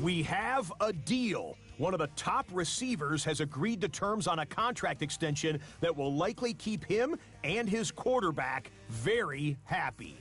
We have a deal. One of the top receivers has agreed to terms on a contract extension that will likely keep him and his quarterback very happy.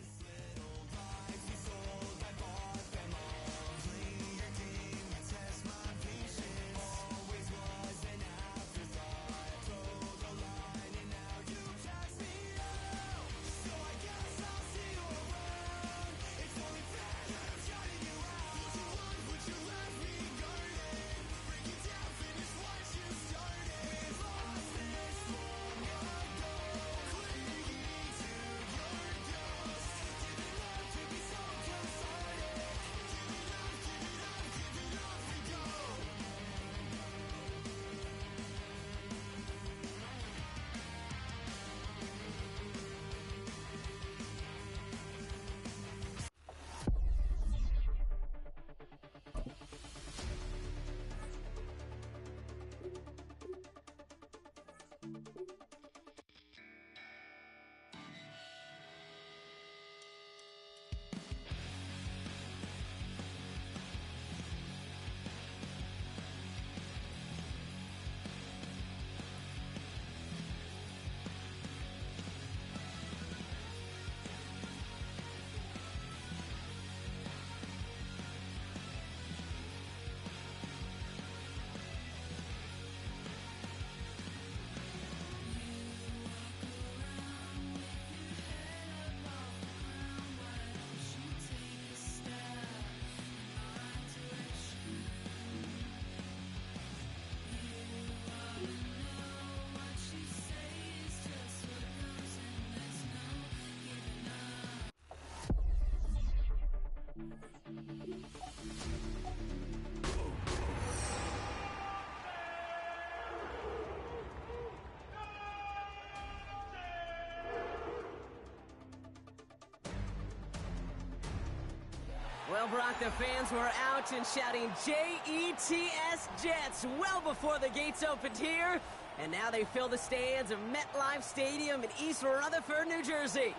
Well, Brock, the fans were out and shouting J-E-T-S Jets well before the gates opened here. And now they fill the stands of MetLife Stadium in East Rutherford, New Jersey.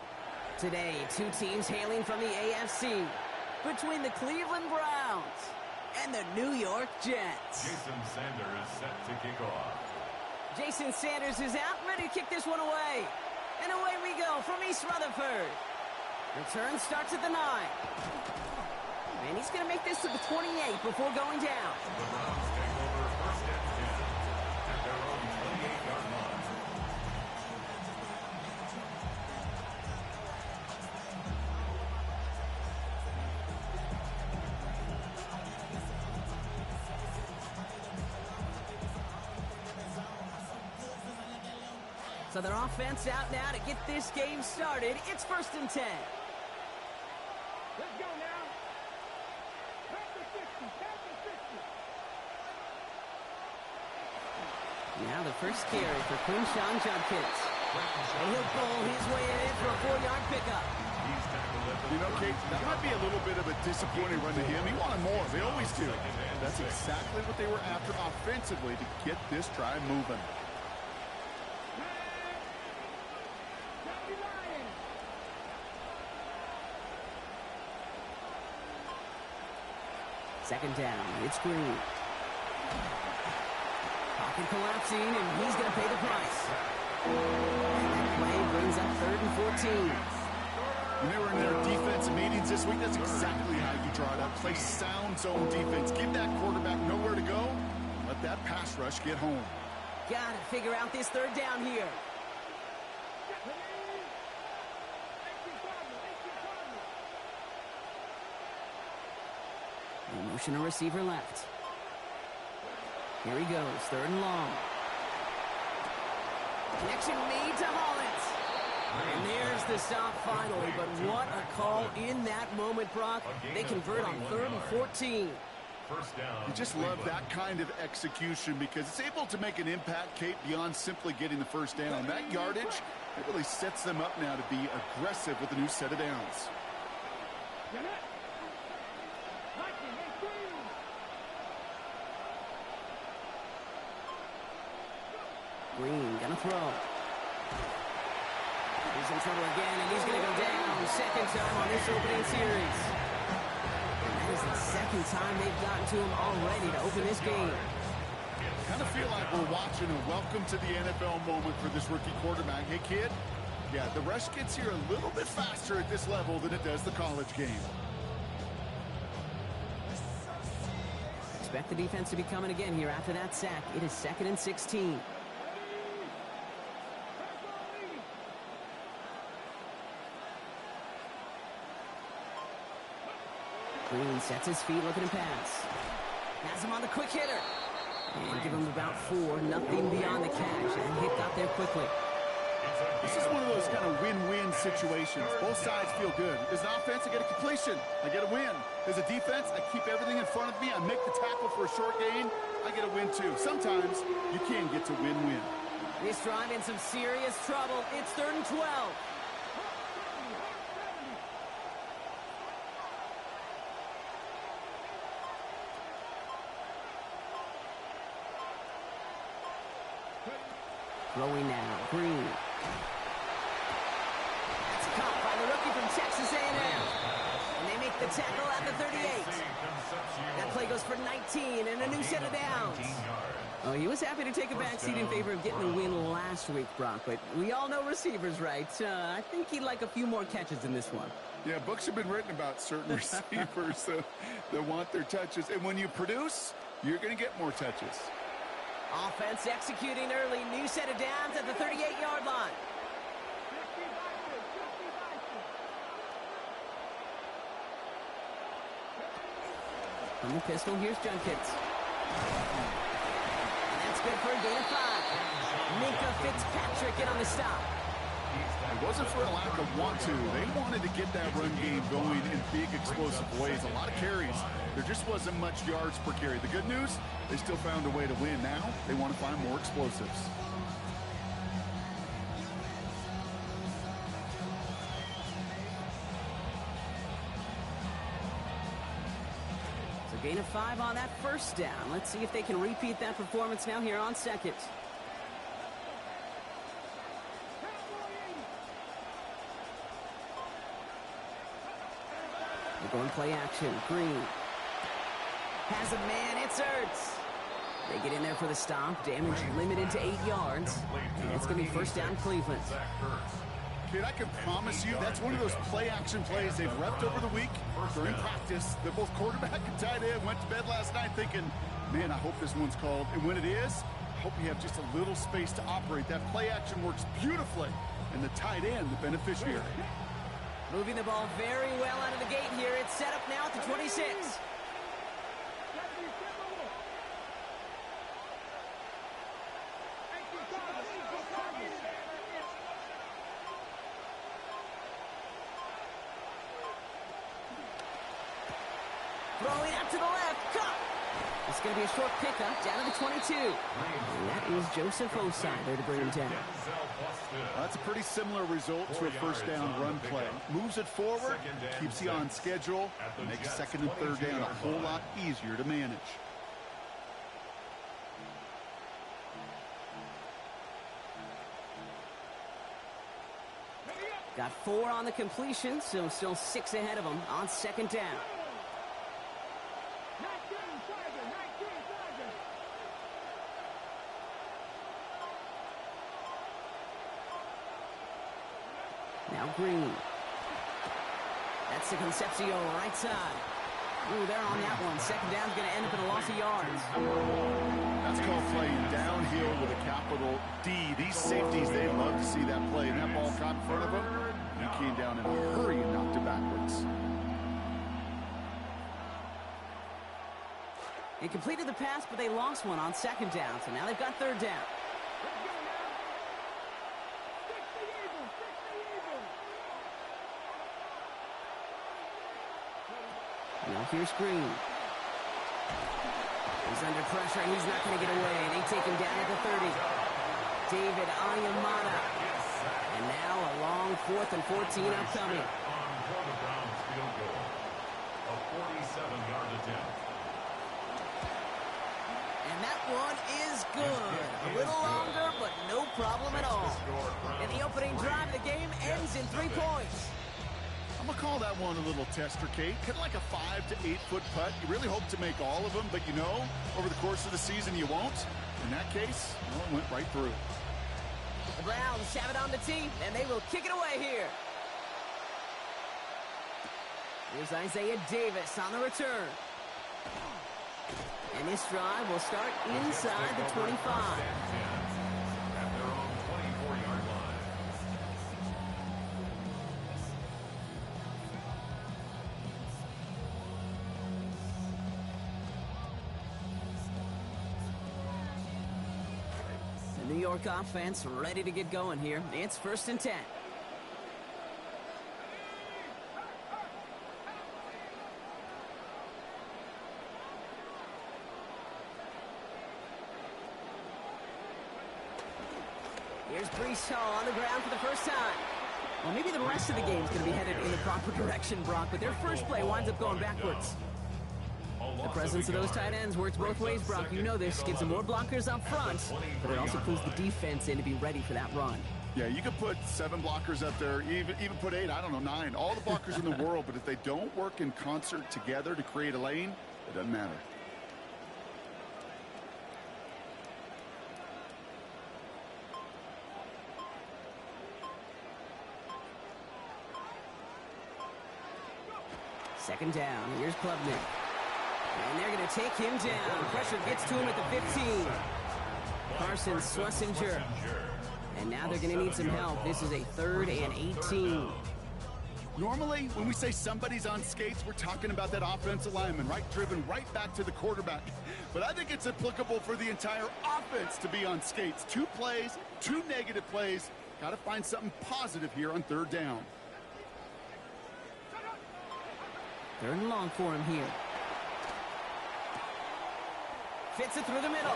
Today, two teams hailing from the AFC between the Cleveland Browns and the New York Jets. Jason Sanders set to kick off. Jason Sanders is out, ready to kick this one away. And away we go from East Rutherford. Return starts at the 9. And he's going to make this to the 28 before going down. The Browns take over first and 10 at their own 28-yard line. So their offense out now to get this game started. It's first and 10. Let's go now. Back to 60. Back to 60. Now the first carry for Quinshon Judkins. And he'll pull his way in for a 4-yard pickup. He's tackled at the You know, Kate, that might be a little bit of a disappointing run to him. He wanted more. They always do. That's exactly what they were after offensively to get this drive moving. Second down, it's Green. Pocket collapsing, and he's going to pay the price. And that play brings up 3rd and 14. When they were in their defensive meetings this week, that's exactly how you draw it up. Play sound zone defense. Give that quarterback nowhere to go. Let that pass rush get home. Got to figure out this 3rd down here. Motion a receiver left. Here he goes, 3rd and long. Connection made to Hollins. And there's the stop finally, but what a call in that moment, Brock. They convert on 3rd and 14. first down. You just love that kind of execution because it's able to make an impact, Kate, beyond simply getting the first down. That yardage, it really sets them up now to be aggressive with a new set of downs. Green gonna throw. He's in trouble again, and he's gonna go down. Second time on this opening series. And that is It's the second time they've gotten to him already to open this game. Kind of feel like we're watching a welcome to the NFL moment for this rookie quarterback. Hey, kid, yeah, the rush gets here a little bit faster at this level than it does the college game. Expect the defense to be coming again here after that sack. It is 2nd and 16. Green sets his feet looking to pass. Has him on the quick hitter. And give him about 4, nothing beyond the catch. And hit got there quickly. This is one of those kind of win-win situations. Both sides feel good. As an offense, I get a completion. I get a win. As a defense, I keep everything in front of me. I make the tackle for a short gain. I get a win, too. Sometimes you can get to win-win. This drive in some serious trouble. It's 3rd and 12. Throwing now, Green. That's caught by the rookie from Texas A&M. And they make the tackle at the 38. That play goes for 19 and a new set of downs. Oh, he was happy to take a back seat in favor of getting the win last week, Brock. But we all know receivers, right? I think he'd like a few more catches in this one. Yeah, books have been written about certain receivers that want their touches. And when you produce, you're going to get more touches. Offense executing early. New set of downs at the 38-yard line. From the pistol, here's Junkins. And that's good for a gain of 5. Minka Fitzpatrick in on the stop. It wasn't for a lack of want to. They wanted to get that run game going in big, explosive ways. A lot of carries. There just wasn't much yards per carry. The good news, they still found a way to win. Now they want to find more explosives. So gain of 5 on that first down. Let's see if they can repeat that performance now here on 2nd. They're going play action. Green has a man. It's Ertz. They get in there for the stop. Damage limited to 8 yards. And it's going to be first down Cleveland. Kid, I can promise you that's one of those play-action plays they've repped over the week during practice. They're both quarterback and tight end. Went to bed last night thinking, man, I hope this one's called. And when it is, I hope you have just a little space to operate. That play-action works beautifully. And the tight end, the beneficiary. Moving the ball very well out of the gate here. It's set up now at the 26. Throwing out to the left. Cut. It's going to be a short pickup down to the 22. And that is Joseph Osai there to bring him down. That's a pretty similar result to a first down run play. Moves it forward, keeps you on schedule, makes 2nd and 3rd down a whole lot easier to manage. Got 4 on the completion, so still 6 ahead of him on 2nd down. Now Green. That's the Concepcion right side. Ooh, they're on that one. 2nd down's going to end up in a loss of yards. That's called playing downhill with a capital D. These safeties, they love to see that play. And that ball caught in front of them. He came down in a hurry and knocked it backwards. They completed the pass, but they lost one on 2nd down. So now they've got 3rd down. Now here's Green. He's under pressure, and he's not going to get away. And they take him down at the 30. David Ayamada. And now a long 4th and 14 upcoming. For the Browns field goal, a 47-yard attempt. And that one is good. A little longer, but no problem at all. And the opening drive of the game ends in 3 points. I'm going to call that try one, a little tester, Kate. Kind of like a 5 to 8 foot putt. You really hope to make all of them, but you know, over the course of the season, you won't. In that case, well, it went right through. The Browns have it on the tee, and they will kick it away here. Here's Isaiah Davis on the return. And this drive will start inside the 25. At their own 24-yard line. The New York offense ready to get going here. It's 1st and 10. Here's Breece Hall on the ground for the first time. Well, maybe the rest of the game's going to be headed in the proper direction, Brock, but their first play winds up going backwards. The presence of those tight ends works both ways, Brock. You know this. Gives them more blockers up front, but it also pulls the defense in to be ready for that run. Yeah, you could put 7 blockers up there, even put 8, I don't know, 9. All the blockers in the world, but if they don't work in concert together to create a lane, it doesn't matter. Second down. Here's Klubnik. And they're going to take him down. Pressure gets to him at the 15. Carson Schlesinger. And now they're going to need some help. This is a 3rd and 18. Normally, when we say somebody's on skates, we're talking about that offensive lineman, right? Driven right back to the quarterback. But I think it's applicable for the entire offense to be on skates. 2 plays, 2 negative plays. Got to find something positive here on 3rd down. 3rd and long for him here. Fits it through the middle.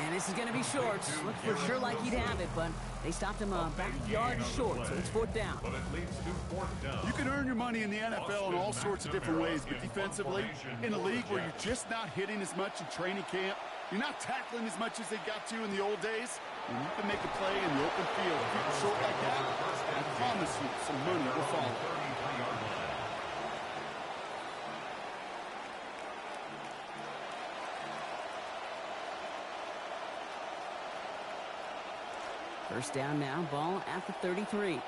And this is going to be short. Looked for sure like he'd have it, but they stopped him a backyard short, so it's 4th down. But it leads to 4th down. You can earn your money in the NFL in all sorts of different ways, but defensively, in a league where you're just not hitting as much in training camp, you're not tackling as much as they got to in the old days, and you can make a play in the open field. Keep it short like that, I promise you some money will follow. 33-yard line. First down now, ball at the 33. They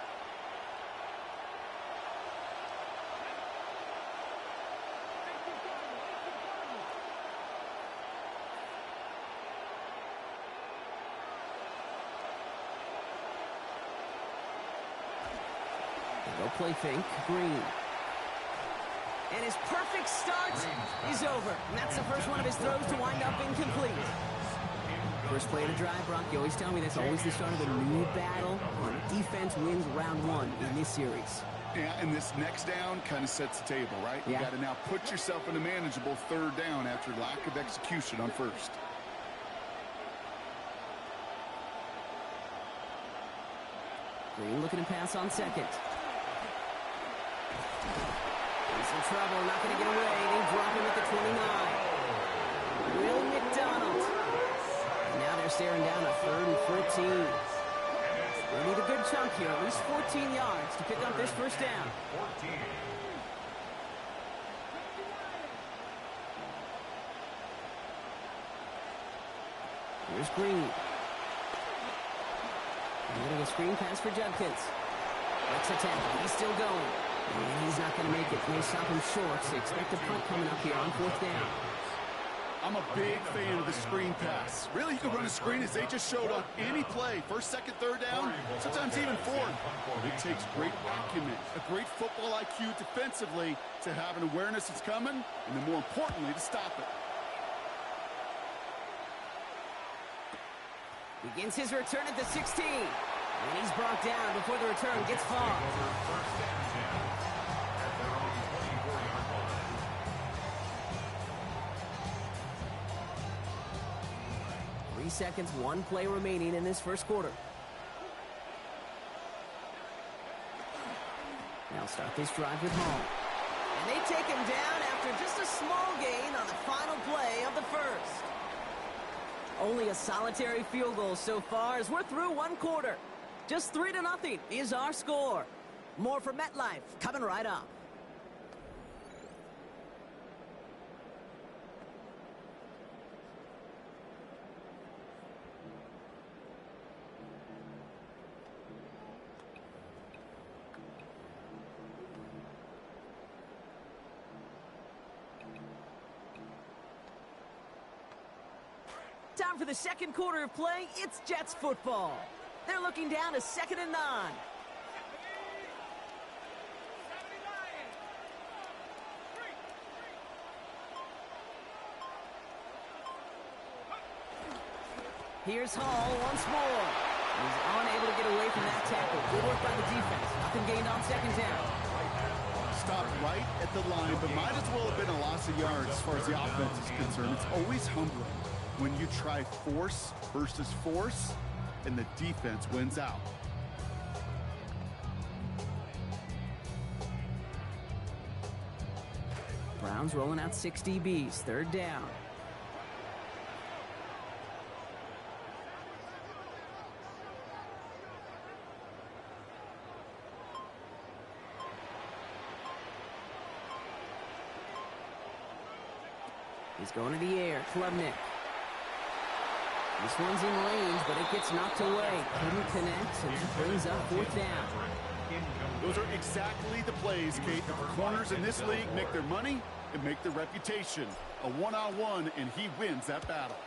go play fake, Green. And his perfect start is over. And that's the first one of his throws to wind up incomplete. First play of the drive, Brock, you always tell me that's always the start of a new battle. And defense wins round 1 in this series. Yeah, and this next down kind of sets the table, right? Yeah. You got to now put yourself in a manageable 3rd down after lack of execution on 1st. Green looking to pass on 2nd. In some trouble, not going to get away. They drop him at the 29. Will McDonald. And now they're staring down a 3rd and 14. They need a good chunk here, at least 14 yards to pick up this first down. 14. Here's Green. A little screen pass for Judkins. Let's attack. He's still going. And he's not going to make it. They stop him short. So expect a punt coming up here on 4th down. I'm a big fan of the screen pass. Really, you can run a screen as they just showed on any play. 1st, 2nd, 3rd down, sometimes even 4th. But it takes great acumen, a great football IQ defensively to have an awareness it's coming, and then more importantly, to stop it. Begins his return at the 16. And he's brought down before the return gets far. First and 10 at their own 24-yard line. 3 seconds, 1 play remaining in this first quarter. Now start this drive with Hall. And they take him down after just a small gain on the final play of the first. Only a solitary field goal so far as we're through 1 quarter. Just 3-0 is our score. More from MetLife coming right up. for the second quarter of play. It's Jets football. They're looking down to 2nd and 9. Here's Hall once more. He's unable to get away from that tackle. Good work by the defense. Nothing gained on 2nd down. Stopped right at the line, but might as well have been a loss of yards as far as the offense is concerned. It's always humbling when you try force versus force, and the defense wins out. Browns rolling out 6 DBs. 3rd down. He's going to the air. Klubnik. This one's in range, but it gets knocked away. Couldn't connect, and that brings up 4th down. Those are exactly the plays, Kate, that the corners in this league make their money and make their reputation. A one-on-one, and he wins that battle.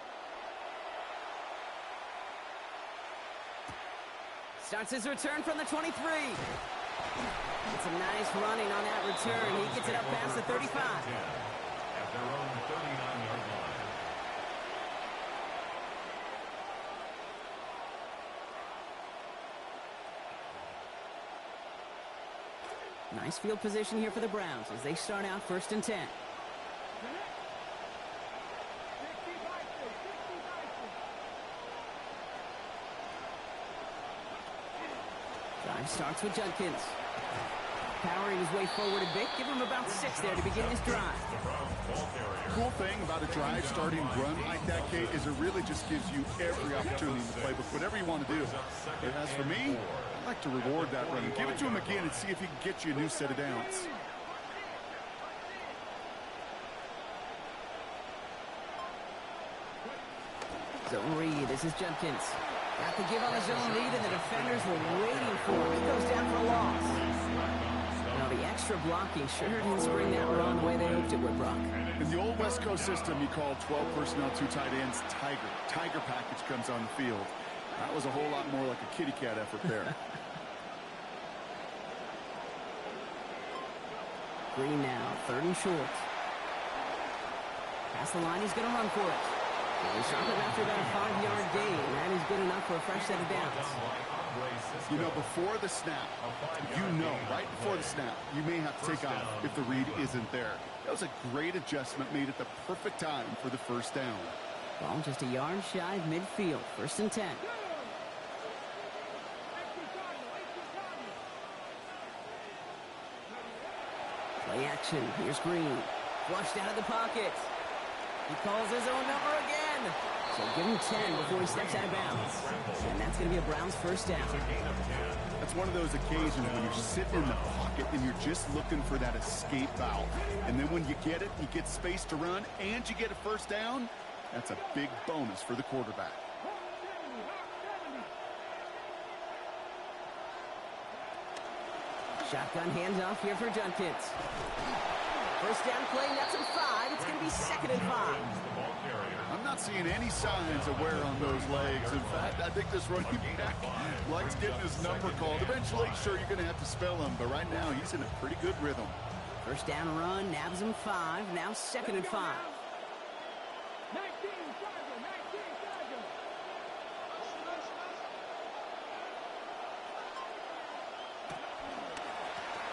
Starts his return from the 23. It's a nice running on that return. He gets it up past the 35. At their own 39-yard line. Nice field position here for the Browns as they start out 1st and 10. Drive starts with Judkins. Powering his way forward a bit. Give him about 6 there to begin his drive. Cool thing about a drive starting run like that, Kate, is it really just gives you every opportunity in the playbook, whatever you want to do. But as for me, I like to reward that run. Give it to him again and see if he can get you a new set of downs. Zone read. This is Judkins. Got the give on the zone read, and the defenders were waiting for him. He goes down for a loss. Now the extra blocking sure didn't spring that run the way they hoped it would, Brock. In the old West Coast system, you call 12 personnel, 2 tight ends, Tiger. Tiger package comes on the field. That was a whole lot more like a kitty cat effort there. Green now, 3rd and short. Past the line, he's going to run for it. They stop it after about a 5-yard gain. That is good enough for a fresh set of downs. You know, before the snap, right before the snap, you may have to take off if the read isn't there. That was a great adjustment made at the perfect time for the 1st down. Ball just a yard shy of midfield. 1st and 10. Play action. Here's Green. Flushed out of the pocket. He calls his own number again. So give him 10 before he steps out of bounds. And that's going to be a Browns 1st down. That's one of those occasions when you're sitting in the pocket and you're just looking for that escape valve. And then when you get it, you get space to run, and you get a 1st down, that's a big bonus for the quarterback. Shotgun handoff here for Judkins. 1st down play, nets him 5. It's going to be 2nd and 5. I'm not seeing any signs of wear on those legs. In fact, I think this running back likes getting his number called. Eventually, sure, you're going to have to spell him, but right now he's in a pretty good rhythm. 1st down run, nabs him 5. Now 2nd and 5. 19, Tiger, 19, Tiger.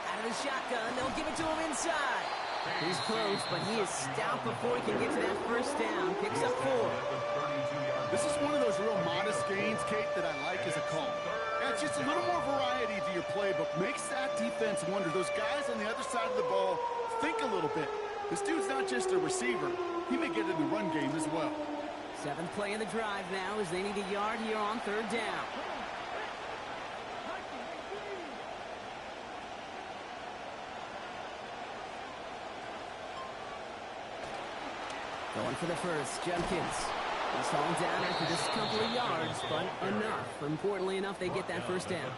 Out of the shotgun, they'll give it to him inside. He's close, but he is stout before he can get to that 1st down. Picks up 4. This is one of those real modest gains, Kate, that I like as a call. Yeah, it's just a little more variety to your playbook. Makes that defense wonder. Those guys on the other side of the ball think a little bit. This dude's not just a receiver. He may get in the run game as well. 7th play in the drive now as they need a yard here on 3rd down. Going for the 1st, Judkins. He's hauled down after just a couple of yards, but enough. Importantly enough, they get that 1st down.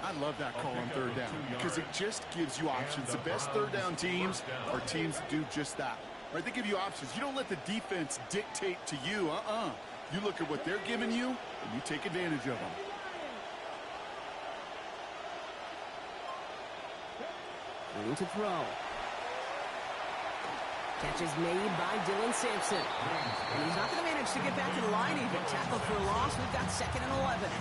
I love that call on 3rd down because it just gives you options. The best 3rd down teams are teams that do just that. Right? They give you options. You don't let the defense dictate to you. You look at what they're giving you, and you take advantage of them. Going to throw. Catch is made by Dylan Sampson. And he's not going to manage to get back to the line even. Tackle for a loss. We've got 2nd and 11.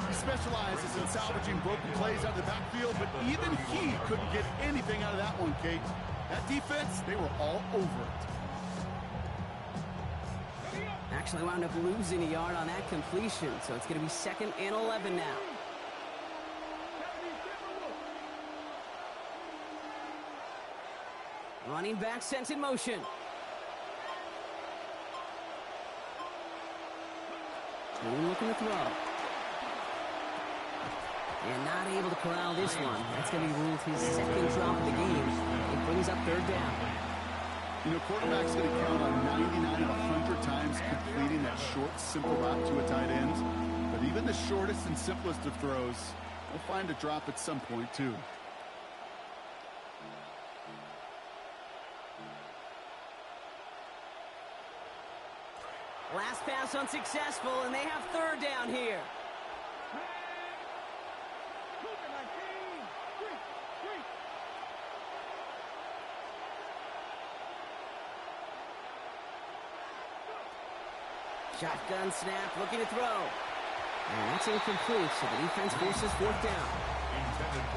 He specializes in salvaging broken plays out of the backfield, but even he couldn't get anything out of that one, Kate. That defense, they were all over it. Actually wound up losing a yard on that completion, so it's going to be 2nd and 11 now. Running back sent in motion. Team looking to throw. And not able to corral this one. That's going to be ruled his 2nd drop of the game. It brings up 3rd down. You know, quarterback's going to count on 99 of 100 times completing that short, simple route to a tight end. But even the shortest and simplest of throws will find a drop at some point, too. Last pass unsuccessful, and they have 3rd down here. Shotgun snap, looking to throw. And that's incomplete, so the defense forces 4th down.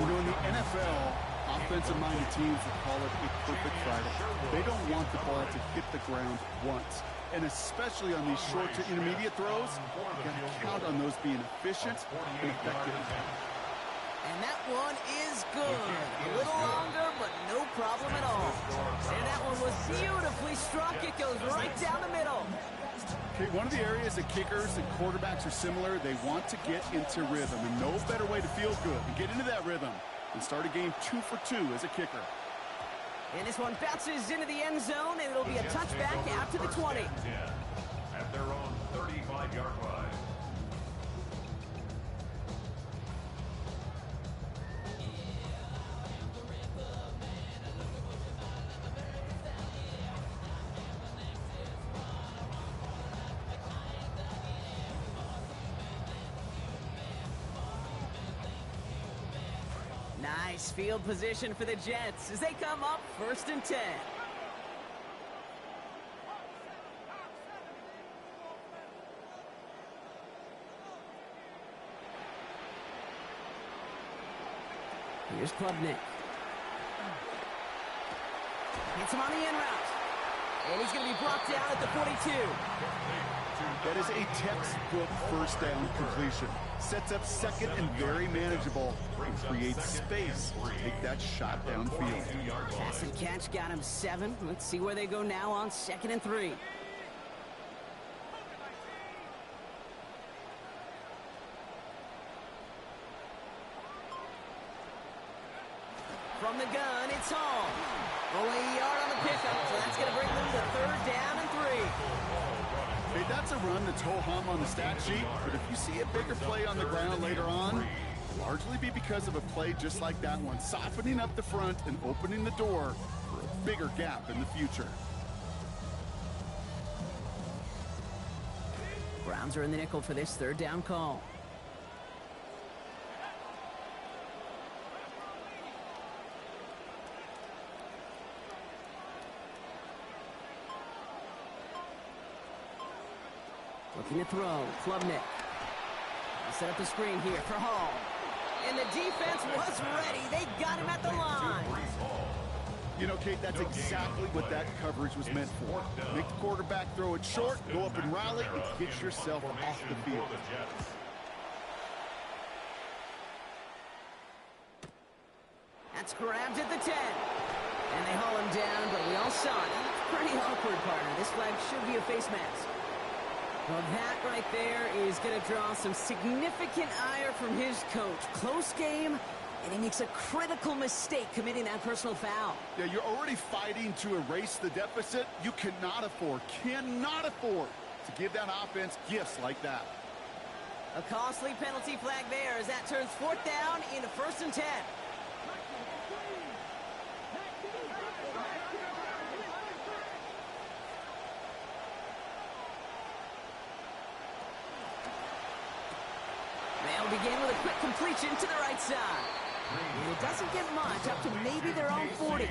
You know, in the NFL, offensive-minded teams will call it a perfect Friday. They don't want the ball to hit the ground once. And especially on these short to intermediate throws, you got to count on those being efficient and effective. And that one is good. A little longer, but no problem at all. And that one was beautifully struck. It goes right down the middle. Okay, one of the areas that kickers and quarterbacks are similar, they want to get into rhythm. And no better way to feel good and get into that rhythm than start a game 2 for 2 as a kicker. And this one bounces into the end zone, and it'll be a touchback out to the 20. At their own 35-yard line. Nice field position for the Jets as they come up 1st and 10. Here's Klubnik. Hits him on the in route. And he's going to be brought down at the 42. That is a textbook 1st down completion. Sets up 2nd and very manageable and creates space to take that shot downfield. Pass and catch got him 7. Let's see where they go now on 2nd and 3. From the gun, it's Hall. Only a yard on the pickup, so that's going to bring them to 3rd down and 3. Hey, that's a run that's ho-hum on the stat sheet, but if you see a bigger play on the ground later on, it'll largely be because of a play just like that one, softening up the front and opening the door for a bigger gap in the future. Browns are in the nickel for this 3rd down call. Looking to throw, Klubnik. Set up the screen here for Hall. And the defense was ready. They got him at the line. You know, Kate, that's exactly what that coverage was meant for. Make the quarterback throw it short, go up and rally, and get yourself off the field. That's grabbed at the 10. And they haul him down, but we all saw it. Pretty awkward, partner. This flag should be a face mask. Well, that right there is going to draw some significant ire from his coach. Close game, and he makes a critical mistake committing that personal foul. Yeah, you're already fighting to erase the deficit. You cannot afford to give that offense gifts like that. A costly penalty flag there as that turns 4th down into 1st and 10. completion to the right side. And it doesn't get much, up to maybe their own 40.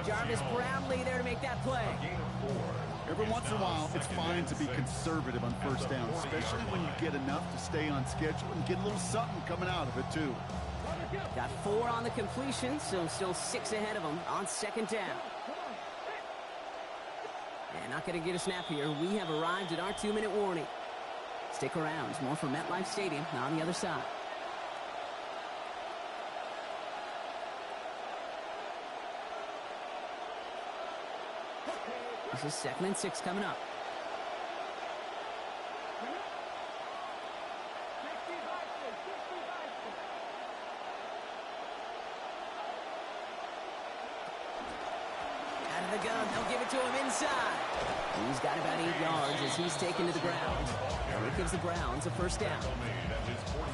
Jarvis Brownlee there to make that play. Every once in a while, it's fine to be conservative on first down, especially when you get enough to stay on schedule and get a little something coming out of it, too. Got 4 on the completion, so still 6 ahead of them on second down. And not going to get a snap here. We have arrived at our 2-minute warning. Stick around. More from MetLife Stadium on the other side. This is 2nd and 6 coming up. Out of the gun, they'll give it to him inside. He's got about 8 yards as he's taken to the ground. And it gives the Browns a first down.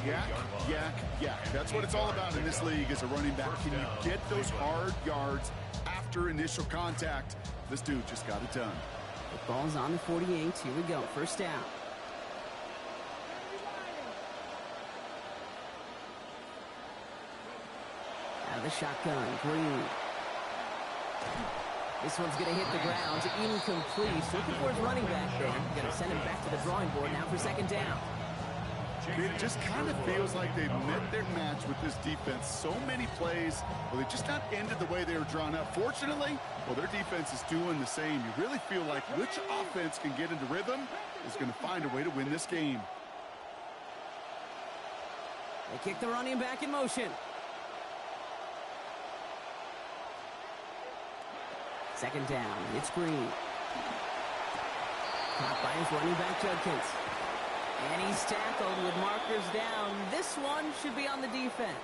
Yak, yak, yak. That's what it's all about in this league as a running back. Can you get those hard yards after initial contact? This dude just got it done. The ball's on the 48. Here we go. First down. Out of the shotgun. Green. This one's going to hit the ground. Incomplete. Looking for his running back there. Going to send him back to the drawing board now for second down. It just kind of feels like they've met their match with this defense. So many plays, well, they just not ended the way they were drawn up. Fortunately, well, their defense is doing the same. You really feel like which offense can get into rhythm is going to find a way to win this game. They kick the running back in motion. Second down. It's Green. Caught by his running back, Judkins. And he's tackled with markers down. This one should be on the defense.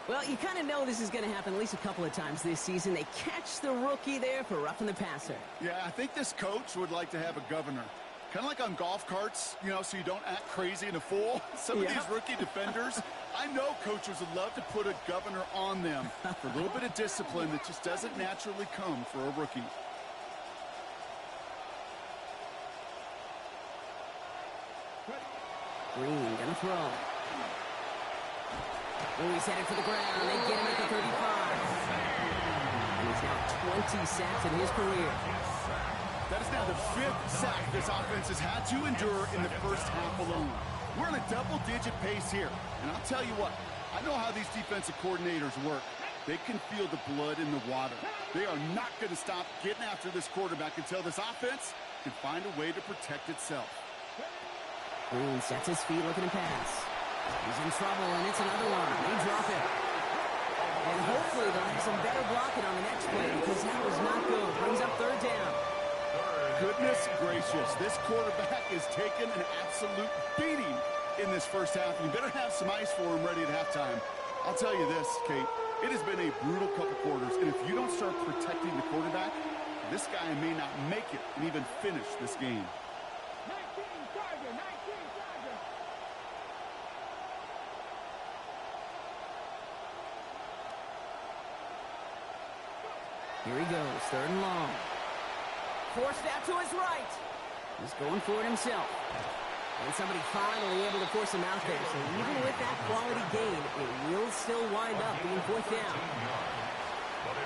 Well, you kind of know this is going to happen at least a couple of times this season. They catch the rookie there for roughing the passer. Yeah, I think this coach would like to have a governor. Kind of like on golf carts, you know, so you don't act crazy and a fool. Some of these rookie defenders, I know coaches would love to put a governor on them for a little bit of discipline that just doesn't naturally come for a rookie. Green gonna throw. Oh, he's headed for the ground. They get him at the 35. And he's now 20 sacks in his career. That is now the 5th sack this offense has had to endure in the first half alone. We're on a double-digit pace here. And I'll tell you what, I know how these defensive coordinators work. They can feel the blood in the water. They are not going to stop getting after this quarterback until this offense can find a way to protect itself. Green sets his feet looking to pass. He's in trouble, and it's another one. They drop it. And hopefully they'll have some better blocking on the next play because that was not good. Brings up third down. Goodness gracious, this quarterback is taking an absolute beating in this first half. You better have some ice for him ready at halftime. I'll tell you this, Kate, it has been a brutal couple quarters, and if you don't start protecting the quarterback, this guy may not make it and even finish this game. 19 Charger, 19 Charger. Here he goes, third and long. Forced out to his right. He's going for it himself. And somebody finally able to force him out there. So even with that quality gain, it will still wind up being fourth down.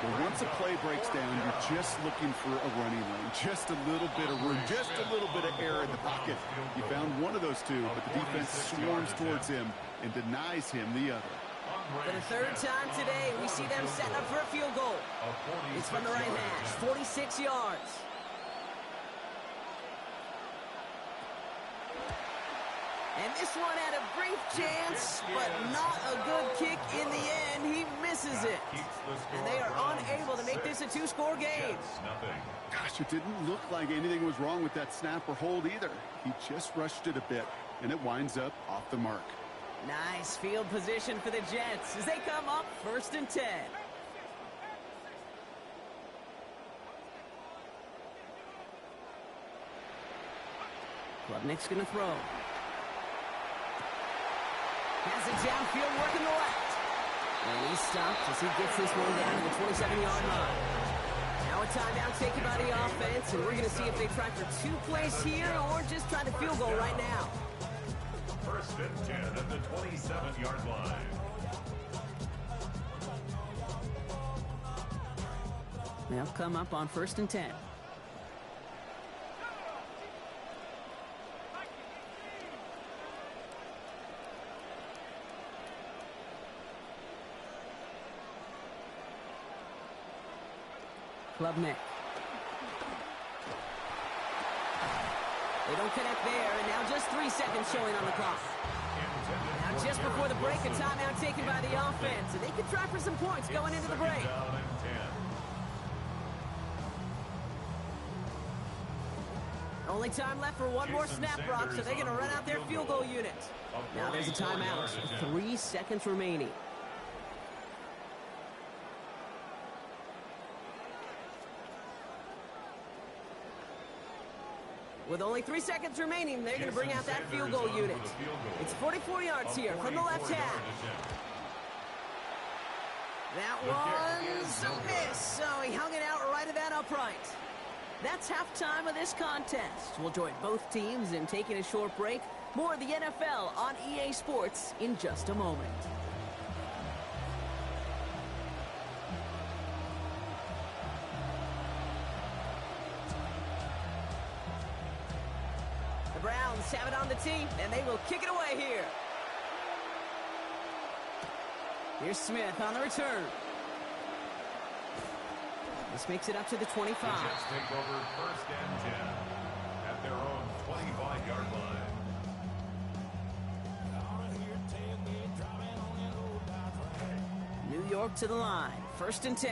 Well, once a play breaks down, you're just looking for a running lane. Just a little bit of room, just a little bit of air in the pocket. You found one of those two, but the defense swarms towards him and denies him the other. For the third time today, we see them setting up for a field goal. It's from the right hash, 46 yards. And this one had a brief chance, but not a good kick in the end. He misses it. And they are unable to make this a 2-score game. Gosh, it didn't look like anything was wrong with that snap or hold either. He just rushed it a bit, and it winds up off the mark. Nice field position for the Jets as they come up 1st and 10. Klubnik's going to throw. Has it downfield, working the left. And he's stopped as he gets this one down to the 27-yard line. Now a timeout taken by the offense, and we're going to see if they try for 2 plays here or just try the field goal right now. First and 10 at the 27-yard line. They'll come up on 1st and 10. Klubnik. They don't connect there, and now just 3 seconds showing on the clock. Now just before the break, a timeout taken by the offense, and they can try for some points going into the break. Only time left for one more snap, Brock, so they're going to run out their field goal unit. Now there's a timeout, 3 seconds remaining. With only 3 seconds remaining, they're going to bring out that field goal unit. It's 44 yards here from the left half. That one's a miss, so he hung it out right at that upright. That's halftime of this contest. We'll join both teams in taking a short break. More of the NFL on EA Sports in just a moment. The Browns have it on the tee, and they will kick it away here. Here's Smith on the return. This makes it up to the 25. The Jets take over 1st and 10 at their own 25-yard line. New York to the line. 1st and 10.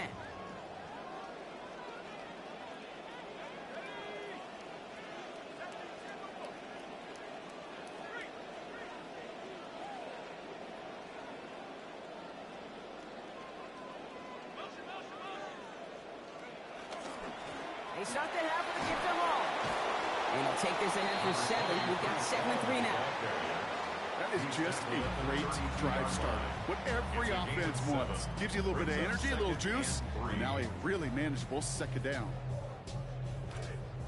They start the half with a gift of all. And they'll take this ahead for 7. We've got 2nd and 3 now. That is just a great drive start. What every offense wants. Gives you a little bit of energy, a little juice, and now a really manageable 2nd down.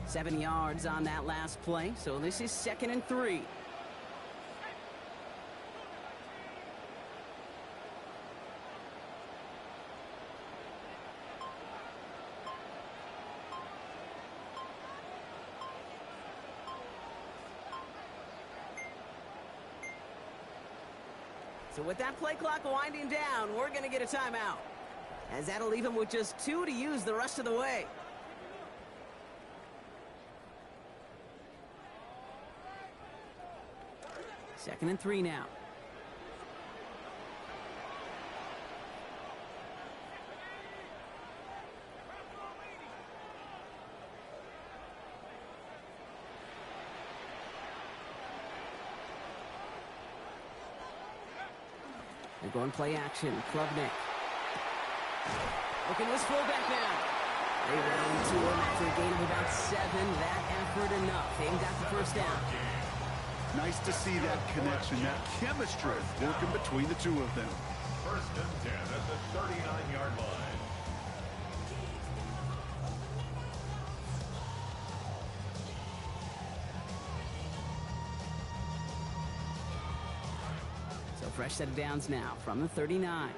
7 yards on that last play, so this is 2nd and 3. So with that play clock winding down, we're going to get a timeout, as that'll leave him with just 2 to use the rest of the way. Second and 3 now. They're going play action. Klubnik. Looking this fullback now. They run to him after a gain of about 7. That effort enough. They got the 1st down. Nice to see that connection, that chemistry working between the two of them. 1st and 10 at the 39-yard line. So fresh set of downs now from the 39.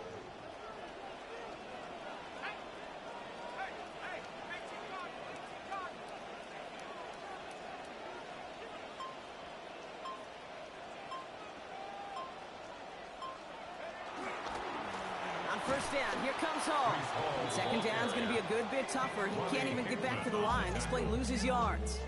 First down, here comes Hall. And 2nd down's going to be a good bit tougher. He can't even get back to the line. This play loses yards.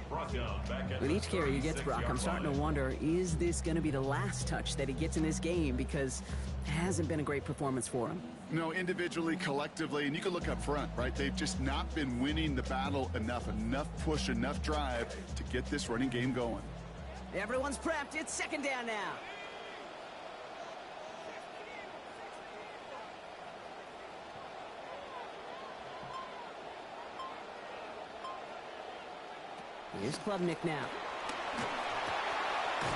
With each carry he gets, Brock, I'm starting to wonder, is this going to be the last touch that he gets in this game? Because it hasn't been a great performance for him. No, individually, collectively, and you can look up front, right? They've just not been winning the battle enough push, enough drive to get this running game going. Everyone's prepped. It's 2nd down now. Here's Klubnik now.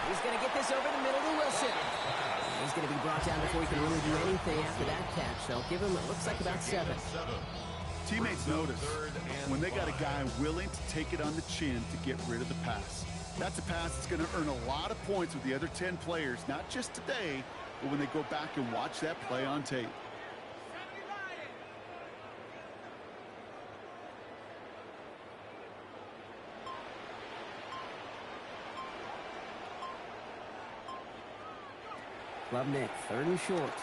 He's going to get this over the middle to Wilson. He's going to be brought down before he can really do anything after that catch. So give him, it looks like about 7. Teammates notice when they got a guy willing to take it on the chin to get rid of the pass. That's a pass that's going to earn a lot of points with the other 10 players, not just today, but when they go back and watch that play on tape. Klubnik, 3rd and short.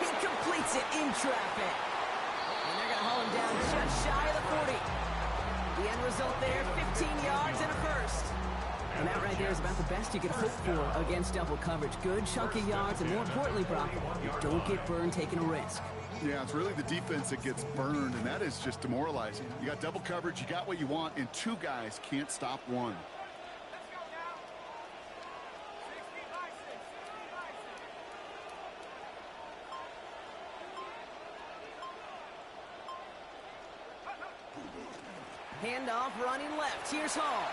He completes it in traffic. And they're going to haul him down just shy of the 40. The end result there, 15 yards and a first. And that right there is about the best you could hope for against double coverage. Good chunk of yards, and more importantly, Brock, you don't get burned taking a risk. Yeah, it's really the defense that gets burned, and that is just demoralizing. You got double coverage, you got what you want, and 2 guys can't stop one. Handoff running left. Here's Hall.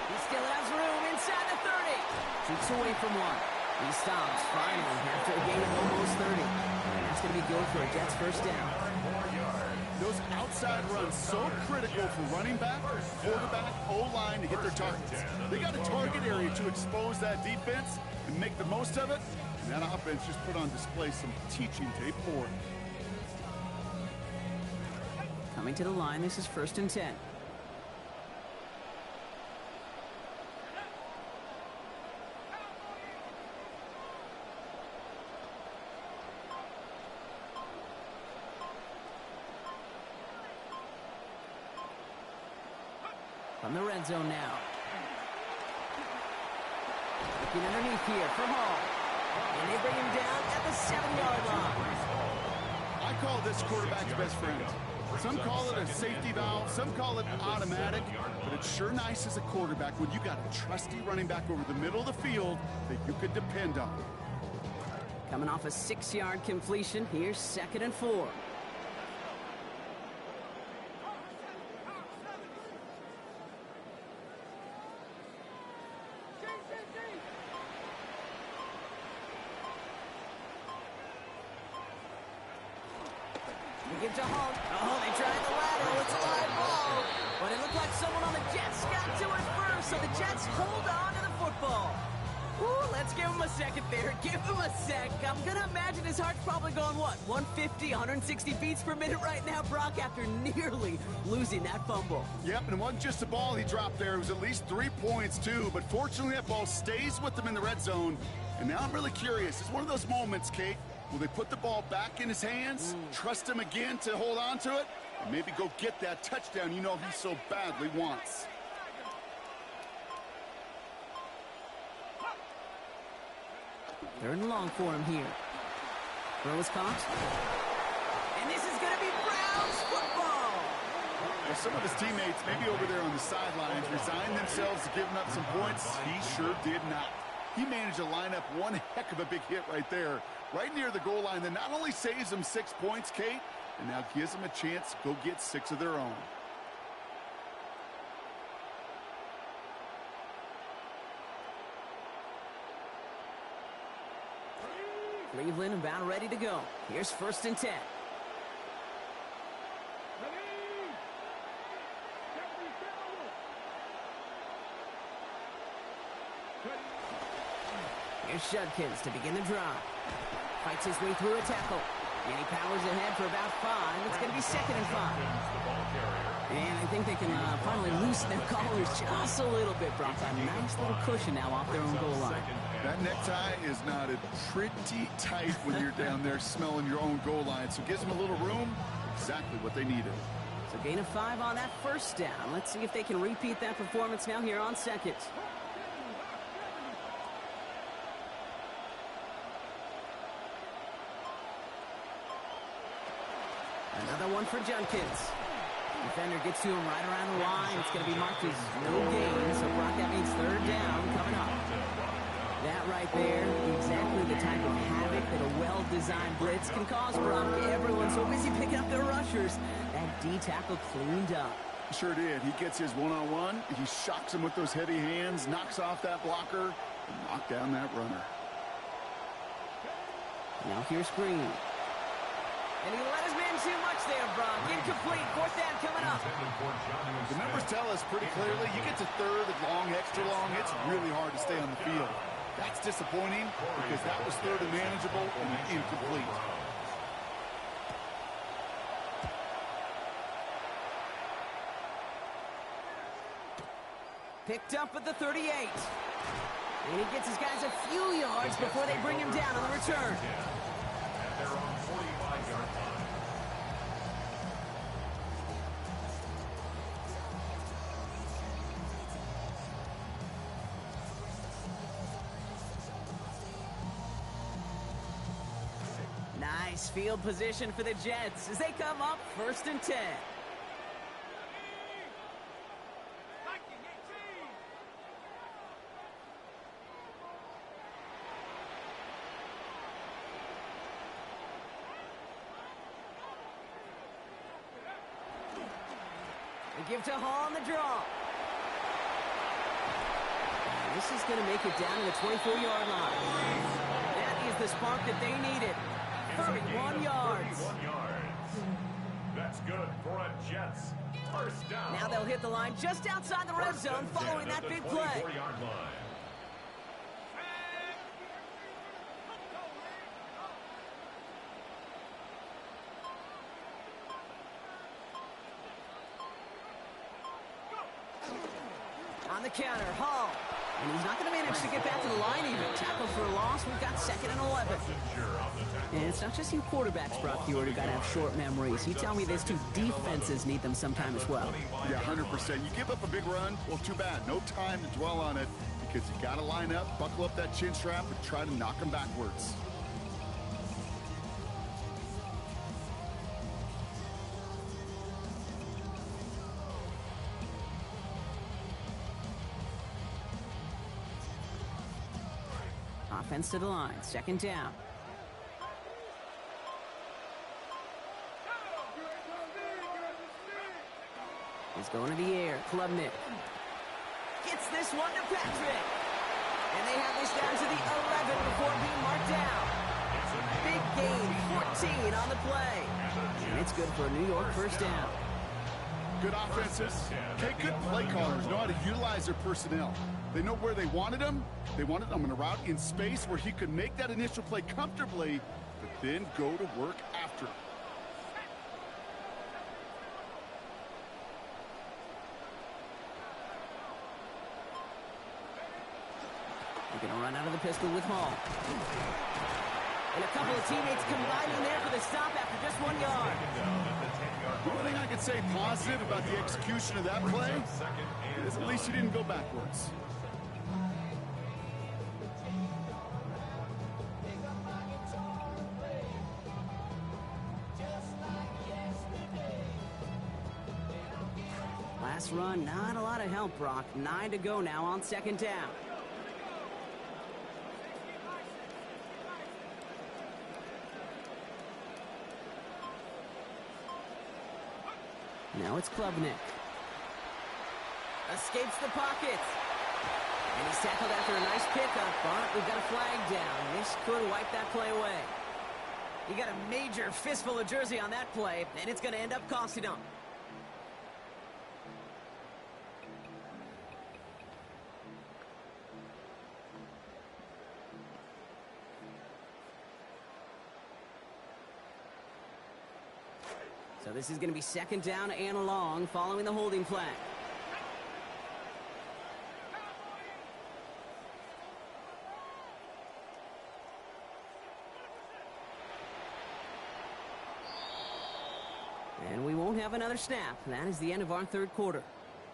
He still has room inside the 30. Shoots away from one. He stops finally after a gain of almost 30. And that's going to be good for a Jets first down. Those outside runs so critical for running back, quarterback, O-line to hit their targets. They got a target area to expose that defense and make the most of it. And that offense just put on display some teaching tape for it. Coming to the line, this is 1st and 10. From the red zone now. Looking underneath here for Hall. And they bring him down at the 7-yard line. I call this quarterback's best friend. Some call it a safety valve, some call it automatic, but it's sure nice as a quarterback when you got a trusty running back over the middle of the field that you could depend on. Coming off a 6-yard completion, here's 2nd and 4. Give to Hall. Oh, they tried the lateral. It's a live ball. But it looked like someone on the Jets got to it first, so the Jets hold on to the football. Ooh, let's give him a second there. Give him a sec. I'm going to imagine his heart's probably going, what, 150, 160 beats per minute right now, Brock, after nearly losing that fumble. Yep, and it wasn't just a ball he dropped there. It was at least 3 points, too. But fortunately, that ball stays with him in the red zone. And now I'm really curious. It's one of those moments, Kate. Will they put the ball back in his hands, trust him again to hold on to it, and maybe go get that touchdown you know he so badly wants? Third and long for him here. Throw is caught. And this is going to be Browns football. Well, some of his teammates, maybe over there on the sidelines, resigned themselves to giving up some points. He sure did not. He managed to line up one heck of a big hit right there, right near the goal line, that not only saves them 6 points, Kate, and now gives them a chance to go get 6 of their own. Cleveland about ready to go. Here's 1st and 10. Here's Judkins to begin the drive. Fights his way through a tackle. And he powers ahead for about 5. It's going to be 2nd and 5. And I think they can finally loosen their collars just a little bit, Brock. A nice little cushion now off their own goal line. That necktie is knotted pretty tight when you're down there smelling your own goal line. So it gives them a little room, exactly what they needed. So gain of 5 on that first down. Let's see if they can repeat that performance now here on 2nd. Another one for Judkins. Defender gets to him right around the line. It's going to be marked as no gain. So Brock, that means 3rd down coming up. That right there, exactly the type of havoc that a well-designed blitz can cause, Brock. Everyone's so busy picking up their rushers. That D tackle cleaned up. Sure did. He gets his one-on-one. He shocks him with those heavy hands, knocks off that blocker, and knocked down that runner. Now here's Green. And he let his man too much there, Brock. Incomplete. Fourth down coming up. The numbers tell us pretty clearly, you get to third and long, extra long, it's really hard to stay on the field. That's disappointing because that was third and manageable and incomplete. Picked up at the 38. And he gets his guys a few yards before they bring him down on the return. At their own 45-yard line. Nice field position for the Jets as they come up 1st and 10. They give to Hall on the draw. This is going to make it down to the 24-yard line. That is the spark that they needed. 31 yards. 31 yards. That's good for a Jets first down. Now they'll hit the line just outside the red zone following that big play. 24-yard line. On the counter, Hall. And he's not going to manage to get back to the line even. Tackle for a loss. We've got 2nd and 11. And it's not just you quarterbacks, Brock Hewitt, who got to have short memories. You tell me these two defenses need them sometime as well. Yeah, 100%. You give up a big run, well, too bad. No time to dwell on it because you got to line up, buckle up that chin strap, and try to knock them backwards. Offense to the line. 2nd down. He's going to the air. Klubnik gets this one to Patrick. And they have this down to the 11 before being marked down. Big gain, 14 on the play. And it's good for a New York 1st down. Good offenses. Okay, good play callers know how to utilize their personnel. They know where they wanted him. They wanted him on a route in space where he could make that initial play comfortably, but then go to work after. They're going to run out of the pistol with Hall. And a couple of teammates combining there for the stop after just 1 yard. The only thing I can say positive about the execution of that play is at least he didn't go backwards. Last run, not a lot of help, Brock. 9 to go now on 2nd down. Now it's Klubnik. Escapes the pocket. And he's tackled after a nice pickup, but we've got a flag down. This could wipe that play away. You got a major fistful of jersey on that play, and it's going to end up costing him. So this is going to be 2nd down and long following the holding flag. And we won't have another snap. That is the end of our 3rd quarter.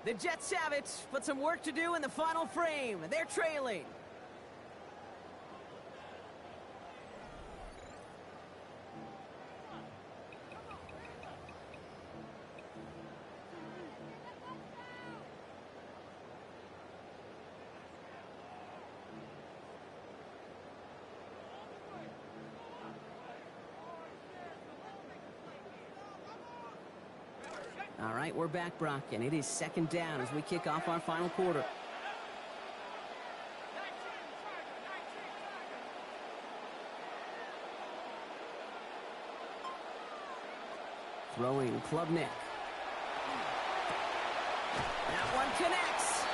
The Jets have it, but some work to do in the final frame. They're trailing. All right, we're back, Brock, and it is 2nd down as we kick off our final quarter. Throwing Klubnik. That one connects.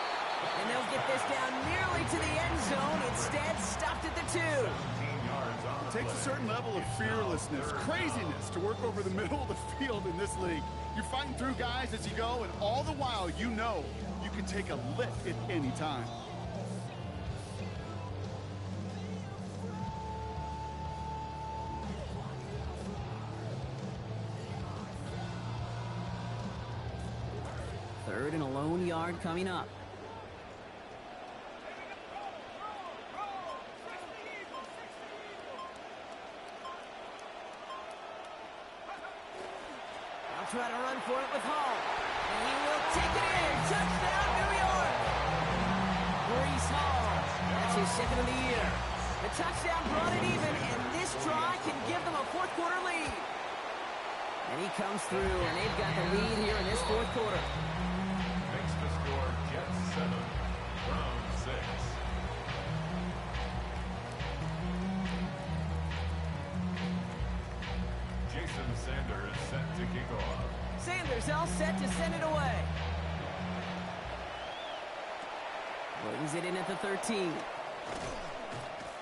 And they'll get this down nearly to the end zone. Instead, stopped at the 2. It takes a certain level of fearlessness, craziness to work over the middle of the field in this league. You're fighting through guys as you go, and all the while you know you can take a lift at any time. Third and a lone yard coming up. I'll try to run for it with Hall. And he will take it in. Touchdown, New York! Breece Hall. That's his second of the year. The touchdown brought it even, and this try can give them a fourth quarter lead. And he comes through, and they've got the lead here in this fourth quarter. Makes the score Jets 7, Browns 6. Jason Sanders set to kick off. Sanders all set to send it away. Brings it in at the 13.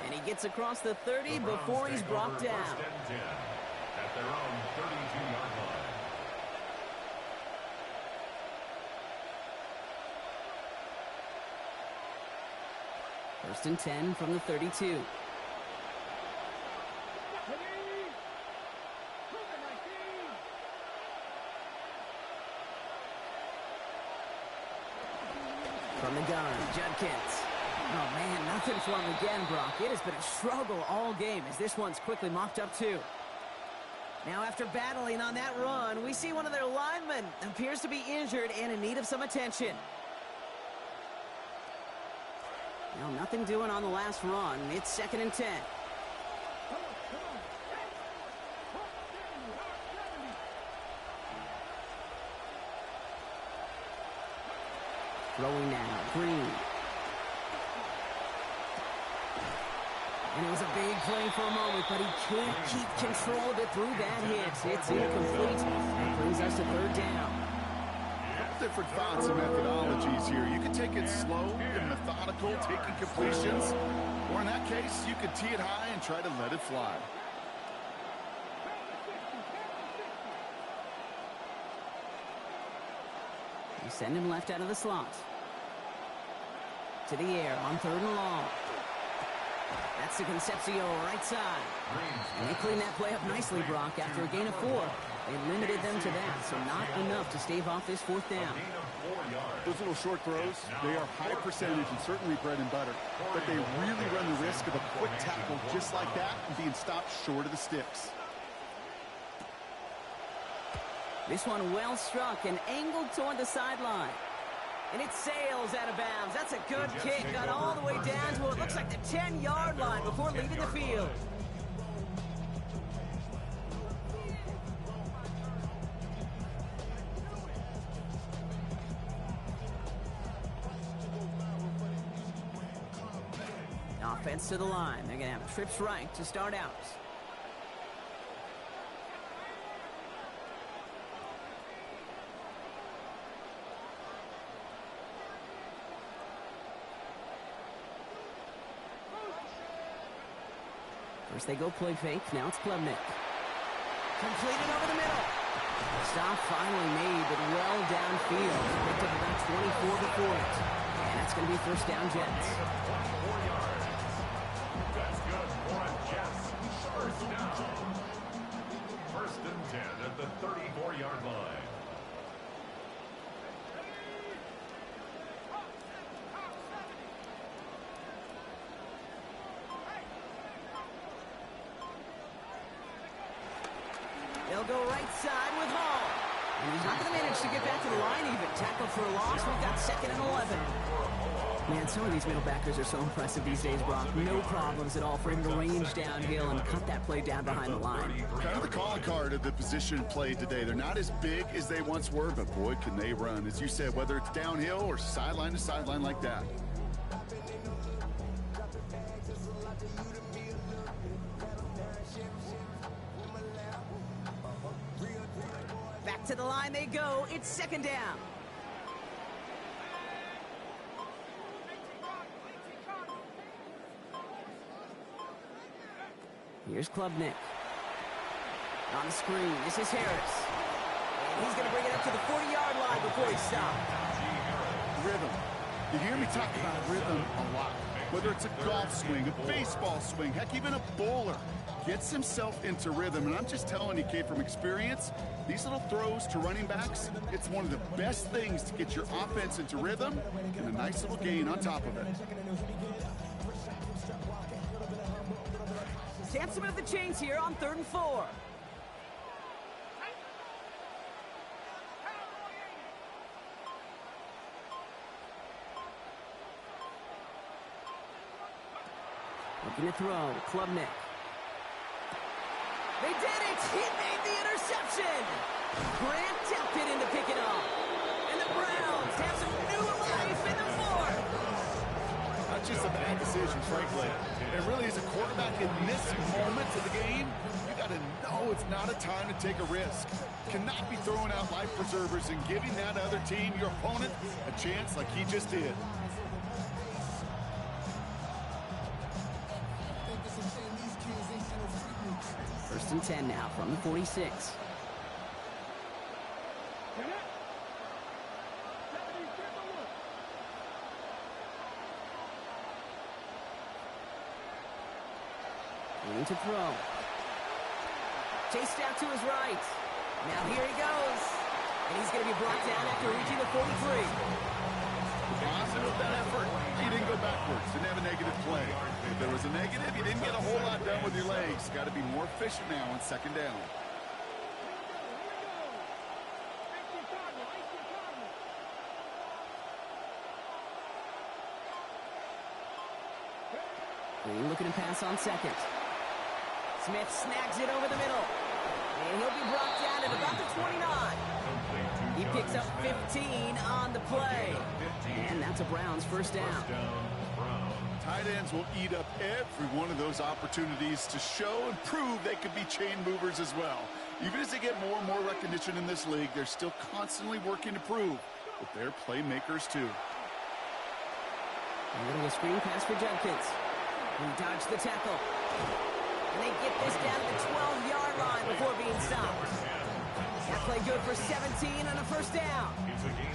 And he gets across the 30 before he's brought down. First and 10 at their own 32-yard line. First and 10 from the 32. From the gun, Judkins. Oh, man, nothing for him again, Brock. It has been a struggle all game as this one's quickly mopped up, too. Now, after battling on that run, we see one of their linemen appears to be injured and in need of some attention. Now, nothing doing on the last run. It's second and 10. Throwing now, Green. And it was a big play for a moment, but he can't keep control of it through that hit. It's incomplete. That brings us to third down. Different thoughts and methodologies here. You could take it slow and methodical, taking completions, or in that case, you could tee it high and try to let it fly. You send him left out of the slot. To the air on third and long. That's the Concepcion right side. And they clean that play up nicely, Brock. After a gain of 4, they limited them to that, so not enough to stave off this fourth down. Those little short throws, they are high percentage and certainly bread and butter, but they really run the risk of a quick tackle just like that and being stopped short of the sticks. This one well struck and angled toward the sideline. And it sails out of bounds. That's a good kick. Got all the way down to what looks like the 10-yard line before leaving the field. Offense to the line. They're going to have trips right to start out. First they go play fake. Now it's Klubnik. Completed over the middle. Stop finally made, but well downfield. Picked up about 24 before it. And that's going to be first down, Jets. That's good for a Jets first down. First and 10 at the 34-yard line. They'll go right side with Hall. And he's not going to manage to get back to the line even. Tackle for a loss. We've got second and 11. Man, some of these middle backers are so impressive these days, Brock. No problems at all for him to range downhill and cut that play down behind the line. Kind of the calling card of the position played today. They're not as big as they once were, but boy, can they run. As you said, whether it's downhill or sideline to sideline like that. To the line they go. It's second down. Here's Klubnik. On the screen, this is Harris. And he's going to bring it up to the 40-yard line before he's stopped. Rhythm. You hear me talk about rhythm a lot. Whether it's a golf swing, a baseball swing, heck, even a bowler gets himself into rhythm. And I'm just telling you, Kate, from experience, these little throws to running backs, it's one of the best things to get your offense into rhythm and a nice little gain on top of it. Chance to move the chains here on 3rd and 4. Looking to throw. Klubnik. They did it! He made the interception! Grant tapped it in to pick it off. And the Browns have some new life in the 4th. Not just a bad decision, frankly. It really is a quarterback in this moment of the game. You got to know it's not a time to take a risk. Cannot be throwing out life preservers and giving that other team, your opponent, a chance like he just did. First and 10 now from the 46. Looking to throw. Chased out to his right. Now here he goes. And he's going to be brought down after reaching the 43. Positive with that effort, he didn't go backwards, didn't have a negative play. If there was a negative, you didn't get a whole lot done with your legs. Got to be more efficient now on 2nd down. Green looking to pass on 2nd. Smith snags it over the middle. And he'll be brought down at about the 29. He picks up 15 on the play. And that's a Browns first down. Tight ends will eat up every one of those opportunities to show and prove they could be chain movers as well. Even as they get more and more recognition in this league, they're still constantly working to prove that they're playmakers too. A little screen pass for Judkins. He dodged the tackle. And they get this down to the 12-yard line before being stopped. That play good for 17 on a first down.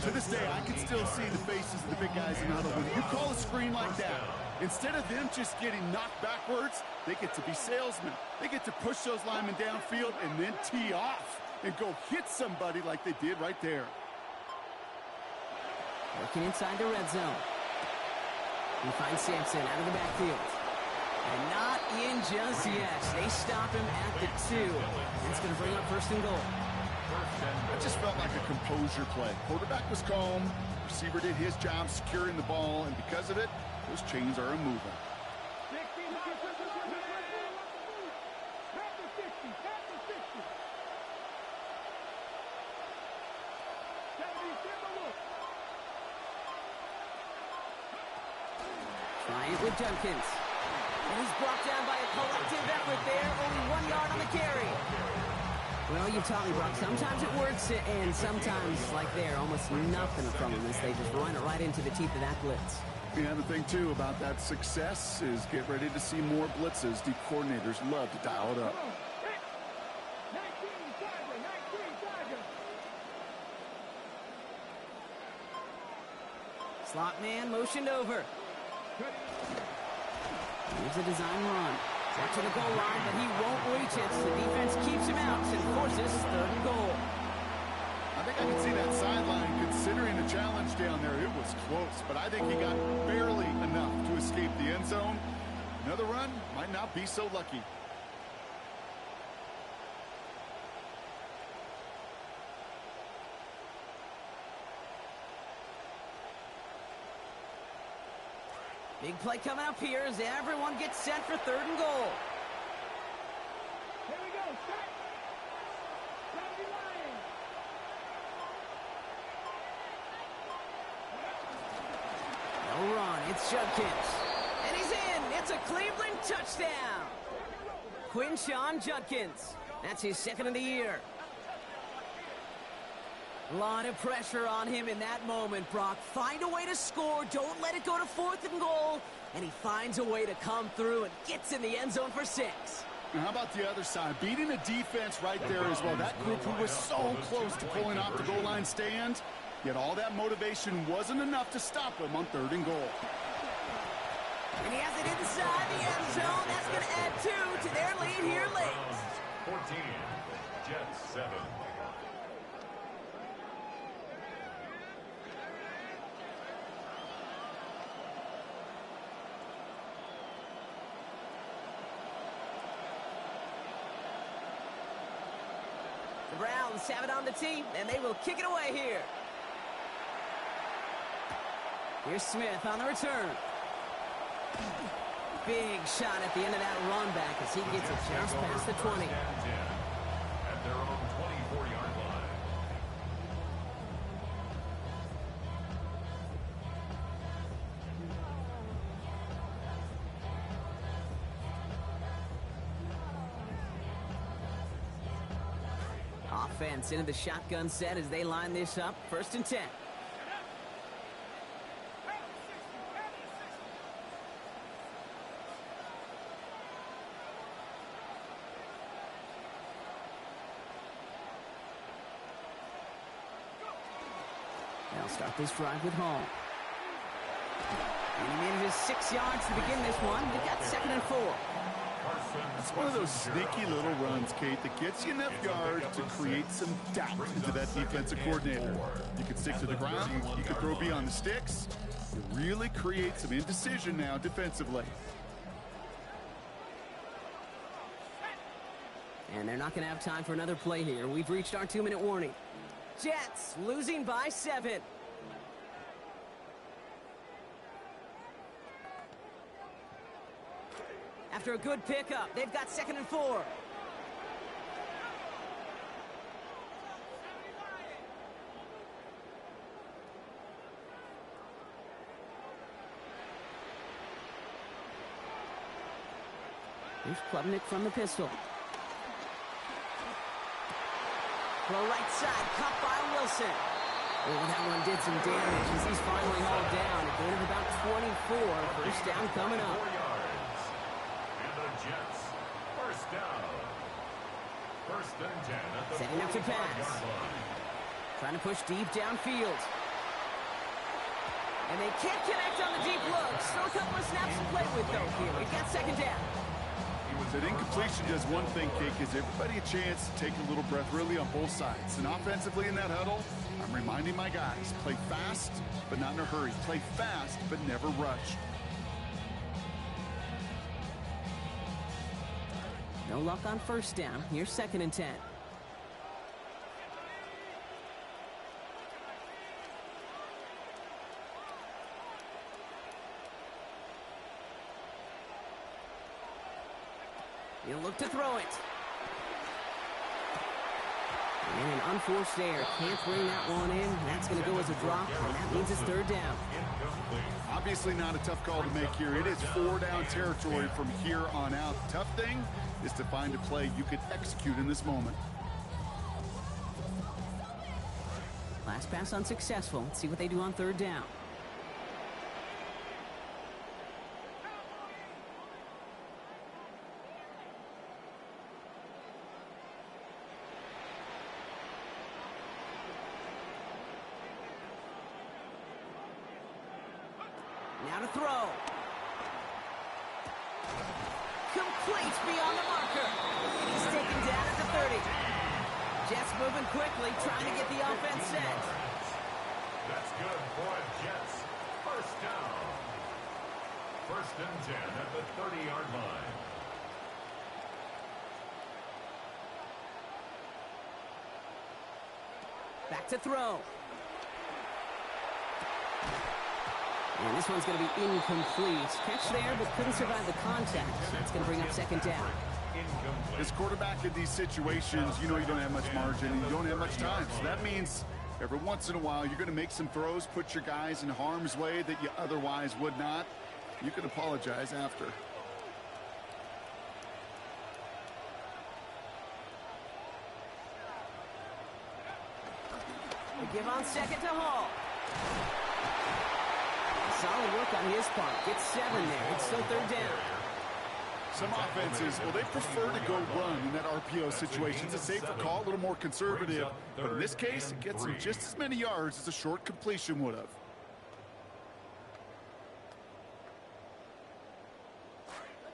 To this day, I can still see the faces of the big guys in the huddle. When you call a screen like that, instead of them just getting knocked backwards, they get to be salesmen. They get to push those linemen downfield and then tee off and go hit somebody like they did right there. Working inside the red zone. He finds Sampson out of the backfield. And not in just yet. They stop him at the 2. It's going to bring up 1st and goal. It just felt like a composure play. Quarterback was calm. Receiver did his job securing the ball, and because of it, those chains are moving. Try it with Judkins. And he's brought down by a collective effort there. Only 1 yard on the carry. Well, you've taught me, Brock. Sometimes it works, and sometimes, like there, almost nothing from them as they just run it right into the teeth of that blitz. Yeah, the thing, too, about that success is get ready to see more blitzes. Deep coordinators love to dial it up. Slot man motioned over. Here's a design run. Back to the goal line, but he won't reach it. The defense keeps him out and forces 3rd and goal. I think I can see that sideline considering the challenge down there. It was close, but I think he got barely enough to escape the end zone. Another run might not be so lucky. Big play coming up here as everyone gets set for 3rd and goal. Here we go, set. No run, it's Judkins. And he's in. It's a Cleveland touchdown. Quinshon Judkins. That's his 2nd of the year. A lot of pressure on him in that moment, Brock. Find a way to score. Don't let it go to 4th and goal. And he finds a way to come through and gets in the end zone for 6. And how about the other side? Beating a defense right there as well. That group who was so close to pulling off the goal line stand, yet all that motivation wasn't enough to stop him on 3rd and goal. And he has it inside the end zone. That's going to add 2 to their lead here late. 14, Jets 7. The Browns have it on the tee, and they will kick it away here. Here's Smith on the return. Big shot at the end of that run back as he gets it just past the 20. At their own 24-yard line. Offense into the shotgun set as they line this up. 1st and 10. They'll start this drive with Hall. And he manages 6 yards to begin this one. We've got 2nd and 4. It's one of those sneaky little runs, Kate, that gets you enough yards to create some doubt into that defensive coordinator. You can stick to the ground. You can throw beyond the sticks. You really create some indecision now defensively. And they're not going to have time for another play here. We've reached our 2-minute warning. Jets losing by 7. After a good pickup, they've got 2nd and 4. Here's Klubnik from the pistol. Throw right side, caught by Wilson. Oh, that one did some damage as he's finally hauled down. A gain of about 24. 1st down coming up. 4 yards. And the Jets, 1st down. 1st and 10 at the Setting up to pass. 45-yard line. Trying to push deep downfield. And they can't connect on the deep look. Still a couple of snaps to play with, though, here. We've got 2nd down. That incompletion does one thing, Kate, gives everybody a chance to take a little breath really on both sides. And offensively in that huddle, I'm reminding my guys, play fast, but not in a hurry. Play fast, but never rush. No luck on 1st down. Here's 2nd and 10. He'll look to throw it. And an unforced error. Can't bring that one in. That's going to go as a drop, and that means it's 3rd down. Obviously not a tough call to make here. It is 4-down territory from here on out. The tough thing is to find a play you could execute in this moment. Last pass unsuccessful. Let's see what they do on 3rd down. Now to throw. Complete beyond the marker. He's taken down at the 30. Jets moving quickly, trying to get the offense set. That's good for Jets. 1st down. 1st and 10 at the 30-yard line. Back to throw. And this one's going to be incomplete. Catch there, but couldn't survive the contact. That's going to bring up 2nd down. As quarterback in these situations, you know you don't have much margin and you don't have much time. So that means every once in a while you're going to make some throws, put your guys in harm's way that you otherwise would not. You can apologize after. give on second to Hall. Solid work on his part. Gets 7 there. It's still third down. Some offenses, well, they prefer to go run in that RPO situation. It's a safer call, a little more conservative. But in this case, it gets them just as many yards as a short completion would have.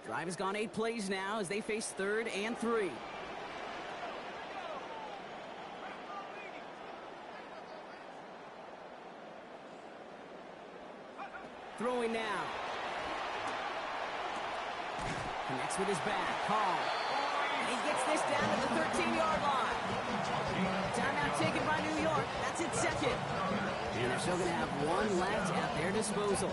Drive has gone 8 plays now as they face 3rd and 3. Throwing now. Connects with his back. Hall. And he gets this down to the 13-yard line. Timeout taken by New York. That's its second. And they're still going to have 1 left at their disposal.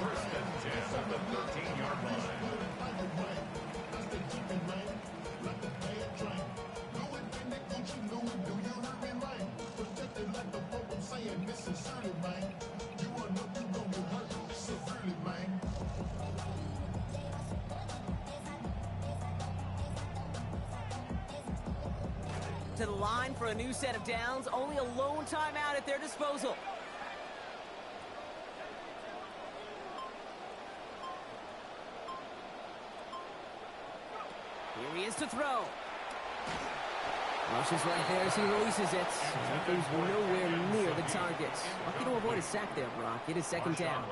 To the line for a new set of downs. Only a lone timeout at their disposal. Here he is to throw. Rushes right there as he releases it. Things were nowhere near the target. Lucky to avoid a sack there, Brock. It is second down.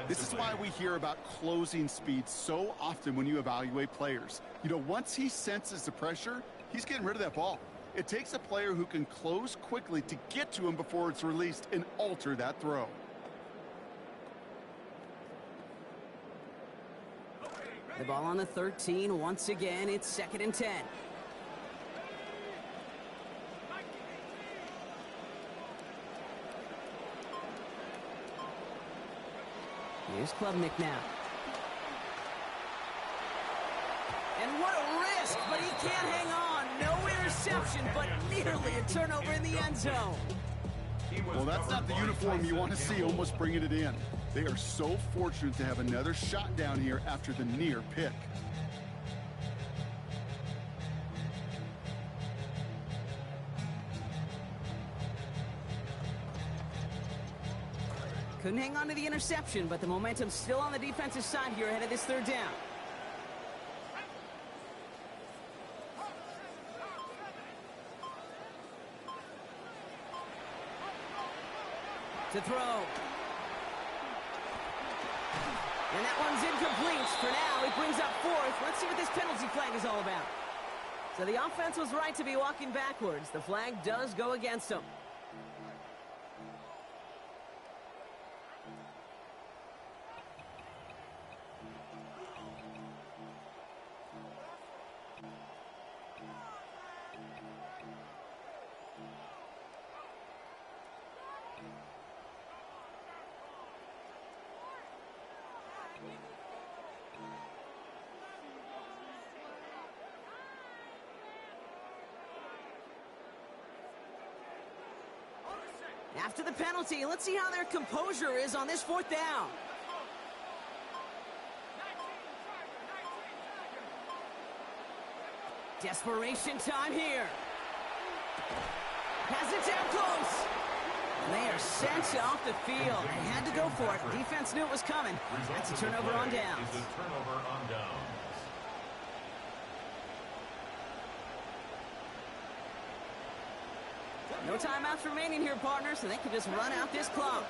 This is why we hear about closing speed so often when you evaluate players. You know, once he senses the pressure, he's getting rid of that ball. It takes a player who can close quickly to get to him before it's released and alter that throw. The ball on the 13. Once again, it's 2nd and 10. Here's Klubnik now. And what a risk, but he can't hang on. No interception, but nearly a turnover in the end zone. Well, that's not the uniform you want to see almost bringing it in. They are so fortunate to have another shot down here after the near pick. Couldn't hang on to the interception, but the momentum's still on the defensive side here ahead of this 3rd down. To throw. And that one's incomplete. For now, he brings up 4th. Let's see what this penalty flag is all about. So the offense was right to be walking backwards. The flag does go against them. After the penalty, let's see how their composure is on this 4th down. Desperation time here. Has it down close. And they are sent off the field. They had to go for it. Defense knew it was coming. That's a turnover on downs. No timeouts remaining here, partner, so they can just run out this clock.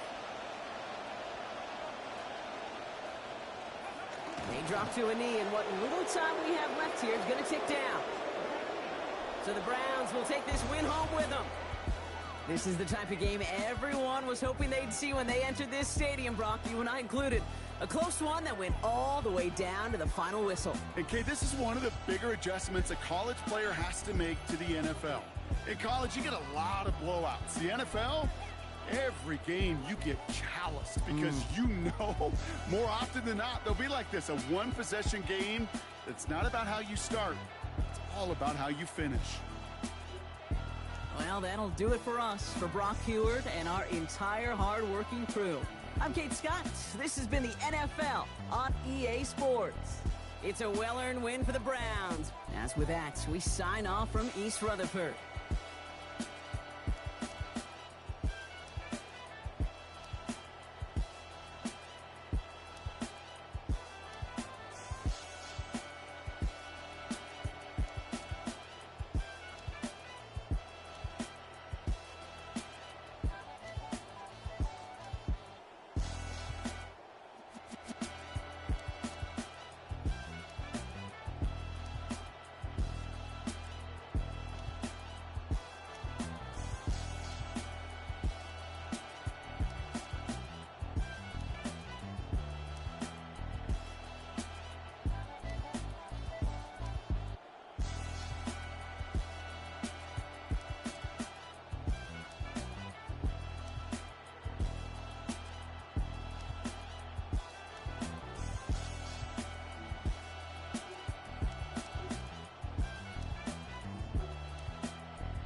They drop to a knee, and what little time we have left here is going to tick down. So the Browns will take this win home with them. This is the type of game everyone was hoping they'd see when they entered this stadium, Brock, you and I included. A close one that went all the way down to the final whistle. And, Kate, this is one of the bigger adjustments a college player has to make to the NFL. In college, you get a lot of blowouts. The NFL, every game you get calloused because you know more often than not they'll be like this, a one-possession game. It's not about how you start. It's all about how you finish. Well, that'll do it for us, for Brock Heward and our entire hard-working crew. I'm Kate Scott. This has been the NFL on EA Sports. It's a well-earned win for the Browns. As with that, we sign off from East Rutherford.